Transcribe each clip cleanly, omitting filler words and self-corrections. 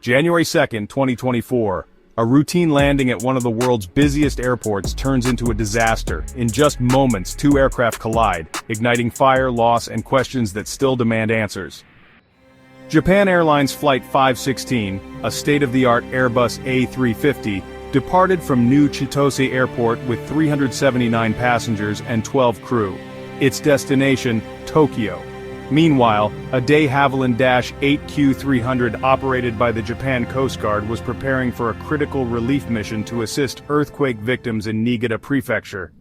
January 2nd, 2024. A routine landing at one of the world's busiest airports turns into a disaster. In just moments, two aircraft collide, igniting fire, loss, and questions that still demand answers. Japan Airlines Flight 516, a state-of-the-art Airbus A350, departed from New Chitose Airport with 379 passengers and 12 crew. Its destination, Tokyo. Meanwhile, a de Havilland -8Q300 operated by the Japan Coast Guard was preparing for a critical relief mission to assist earthquake victims in Niigata Prefecture.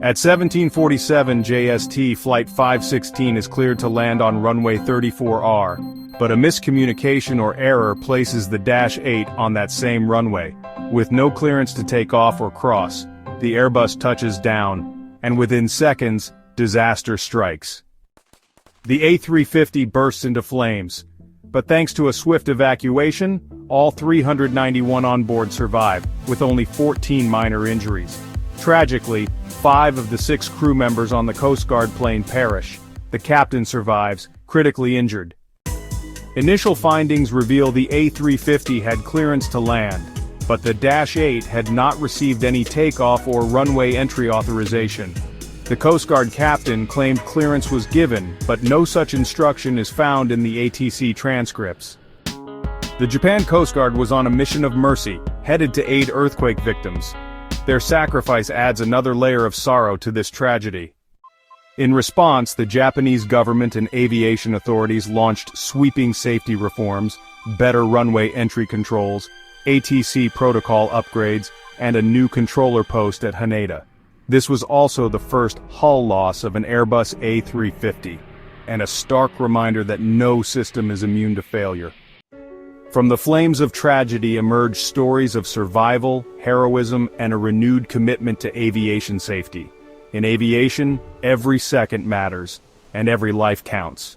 At 1747 JST, Flight 516 is cleared to land on runway 34R, but a miscommunication or error places the -8 on that same runway. With no clearance to take off or cross, the Airbus touches down, and within seconds, disaster strikes. The A350 bursts into flames, but thanks to a swift evacuation, all 391 on board survive, with only 14 minor injuries. Tragically, 5 of the 6 crew members on the Coast Guard plane perish. The captain survives, critically injured. Initial findings reveal the A350 had clearance to land, but the -8 had not received any takeoff or runway entry authorization. The Coast Guard captain claimed clearance was given, but no such instruction is found in the ATC transcripts. The Japan Coast Guard was on a mission of mercy, headed to aid earthquake victims. Their sacrifice adds another layer of sorrow to this tragedy. In response, the Japanese government and aviation authorities launched sweeping safety reforms, better runway entry controls, ATC protocol upgrades, and a new controller post at Haneda. This was also the first hull loss of an Airbus A350, and a stark reminder that no system is immune to failure. From the flames of tragedy emerged stories of survival, heroism, and a renewed commitment to aviation safety. In aviation, every second matters, and every life counts.